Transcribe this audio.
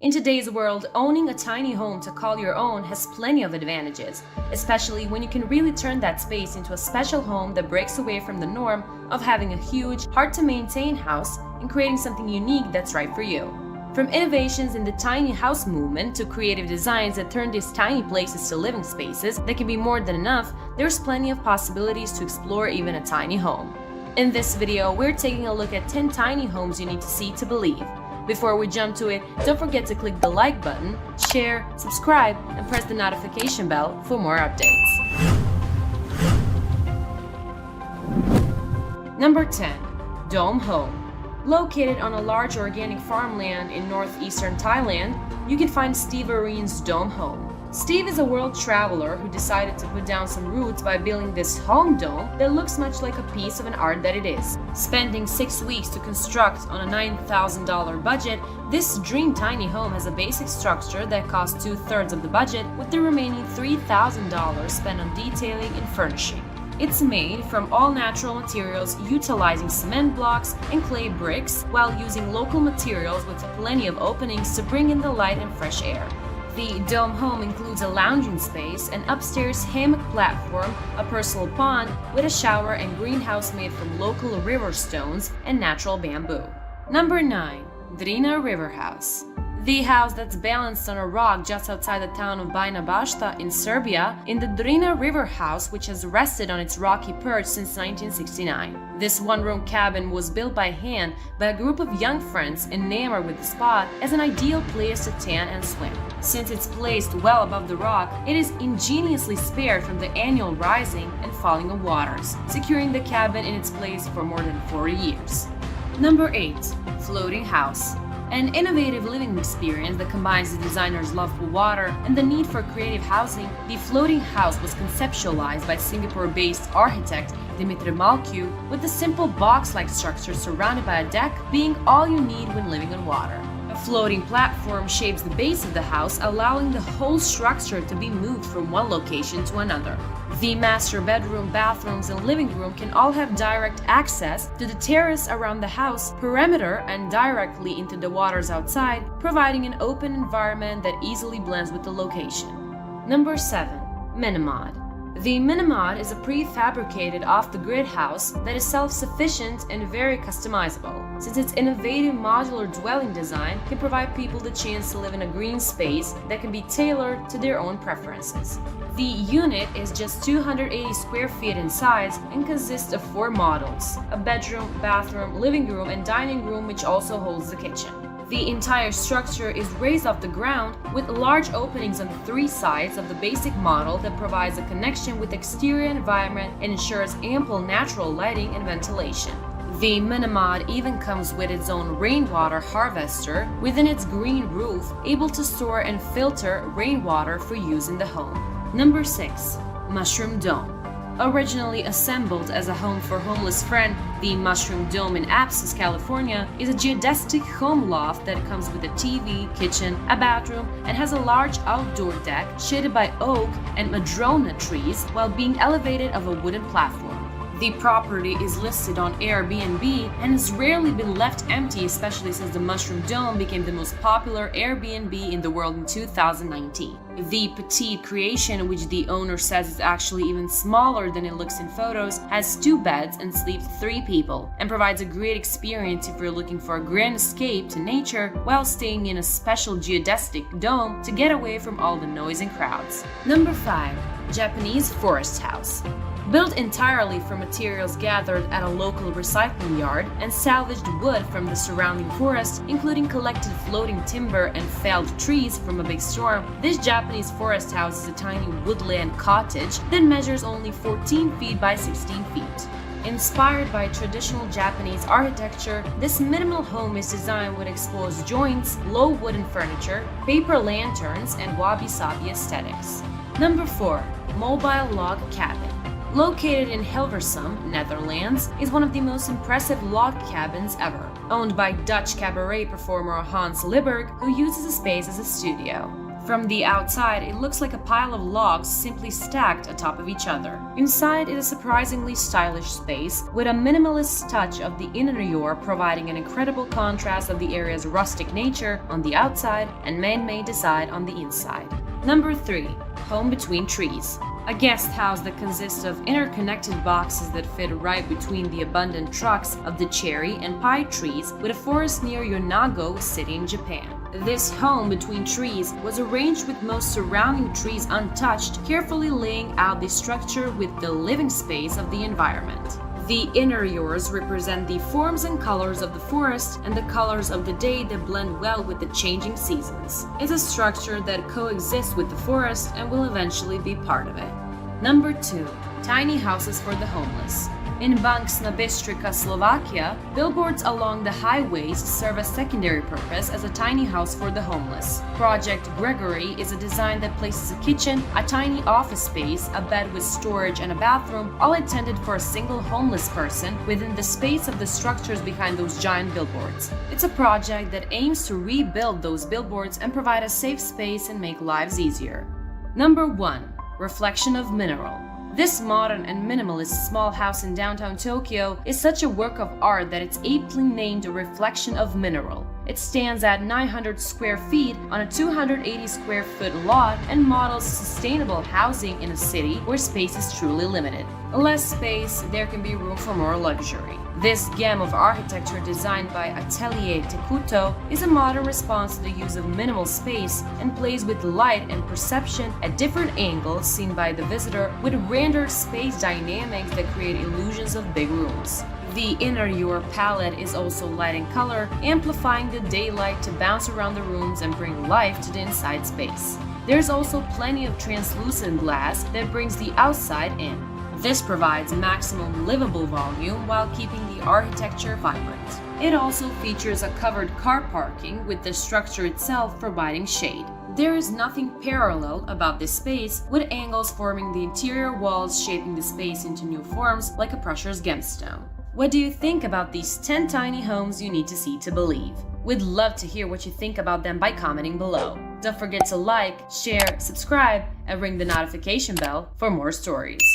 In today's world, owning a tiny home to call your own has plenty of advantages, especially when you can really turn that space into a special home that breaks away from the norm of having a huge, hard-to-maintain house and creating something unique that's right for you. From innovations in the tiny house movement to creative designs that turn these tiny places to living spaces that can be more than enough, there's plenty of possibilities to explore even a tiny home. In this video, we're taking a look at 10 tiny homes you need to see to believe. Before we jump to it, don't forget to click the like button, share, subscribe, and press the notification bell for more updates. Number 10. Dome Home. Located on a large organic farmland in northeastern Thailand, you can find Steve Arin's Dome Home. Steve is a world traveler who decided to put down some roots by building this home dome that looks much like a piece of an art that it is. Spending 6 weeks to construct on a $9,000 budget, this dream tiny home has a basic structure that costs 2/3 of the budget, with the remaining $3,000 spent on detailing and furnishing. It's made from all natural materials, utilizing cement blocks and clay bricks while using local materials with plenty of openings to bring in the light and fresh air. The dome home includes a lounging space, an upstairs hammock platform, a personal pond with a shower and greenhouse made from local river stones and natural bamboo. Number 9. DRINA River House. The house that's balanced on a rock just outside the town of Bajina Bašta in Serbia, in the DRINA River House, which has rested on its rocky perch since 1969. This one-room cabin was built by hand by a group of young friends enamored with the spot as an ideal place to tan and swim. Since it's placed well above the rock, it is ingeniously spared from the annual rising and falling of waters, securing the cabin in its place for more than 40 years. Number 8. Floating House. An innovative living experience that combines the designer's love for water and the need for creative housing, the floating house was conceptualized by Singapore-based architect Dimitri Malcu, with the simple box-like structure surrounded by a deck being all you need when living on water. A floating platform shapes the base of the house, allowing the whole structure to be moved from one location to another. The master bedroom, bathrooms, and living room can all have direct access to the terrace around the house perimeter and directly into the waters outside, providing an open environment that easily blends with the location. Number 7. MINIMOD. The MINIMOD is a prefabricated off-the-grid house that is self-sufficient and very customizable, since its innovative modular dwelling design can provide people the chance to live in a green space that can be tailored to their own preferences. The unit is just 280 square feet in size and consists of 4 models: a bedroom, bathroom, living room, and dining room, which also holds the kitchen. The entire structure is raised off the ground with large openings on 3 sides of the basic model that provides a connection with the exterior environment and ensures ample natural lighting and ventilation. The MINIMOD even comes with its own rainwater harvester within its green roof, able to store and filter rainwater for use in the home. Number 6. Mushroom Dome. Originally assembled as a home for homeless friend, the Mushroom Dome in Apsos, California, is a geodesic home loft that comes with a TV, kitchen, a bathroom, and has a large outdoor deck shaded by oak and madrona trees while being elevated of a wooden platform. The property is listed on Airbnb and has rarely been left empty, especially since the Mushroom Dome became the most popular Airbnb in the world in 2019. The petite creation, which the owner says is actually even smaller than it looks in photos, has 2 beds and sleeps 3 people, and provides a great experience if you're looking for a grand escape to nature while staying in a special geodesic dome to get away from all the noise and crowds. Number 5. Japanese Forest House. Built entirely from materials gathered at a local recycling yard and salvaged wood from the surrounding forest, including collected floating timber and felled trees from a big storm, this Japanese forest house is a tiny woodland cottage that measures only 14 feet by 16 feet. Inspired by traditional Japanese architecture, this minimal home is designed with exposed joints, low wooden furniture, paper lanterns, and wabi-sabi aesthetics. Number 4. Mobile Log Cabin. Located in Hilversum, Netherlands, is one of the most impressive log cabins ever, owned by Dutch cabaret performer Hans Lieberg, who uses the space as a studio. From the outside, it looks like a pile of logs simply stacked atop of each other. Inside, it is a surprisingly stylish space with a minimalist touch of the interior, providing an incredible contrast of the area's rustic nature on the outside and man-made design on the inside. Number 3. Home between trees. A guest house that consists of interconnected boxes that fit right between the abundant trunks of the cherry and pine trees with a forest near Yonago City in Japan. This home between trees was arranged with most surrounding trees untouched, carefully laying out the structure with the living space of the environment. The interiors represent the forms and colors of the forest and the colors of the day that blend well with the changing seasons. It's a structure that coexists with the forest and will eventually be part of it. Number 2. Tiny houses for the homeless. In Banksna Bystrica, Slovakia, billboards along the highways serve a secondary purpose as a tiny house for the homeless. Project Gregory is a design that places a kitchen, a tiny office space, a bed with storage, and a bathroom, all intended for a single homeless person within the space of the structures behind those giant billboards. It's a project that aims to rebuild those billboards and provide a safe space and make lives easier. Number 1. Reflection of Mineral. This modern and minimalist small house in downtown Tokyo is such a work of art that it's aptly named a reflection of mineral. It stands at 900 square feet on a 280 square foot lot and models sustainable housing in a city where space is truly limited. Less space, there can be room for more luxury. This gem of architecture designed by Atelier Tekuto is a modern response to the use of minimal space and plays with light and perception at different angles seen by the visitor with rendered space dynamics that create illusions of big rooms. The interior palette is also light and color, amplifying the daylight to bounce around the rooms and bring life to the inside space. There's also plenty of translucent glass that brings the outside in. This provides maximum livable volume while keeping the architecture vibrant. It also features a covered car parking with the structure itself providing shade. There is nothing parallel about this space, with angles forming the interior walls shaping the space into new forms like a precious gemstone. What do you think about these 10 tiny homes you need to see to believe? We'd love to hear what you think about them by commenting below. Don't forget to like, share, subscribe, and ring the notification bell for more stories.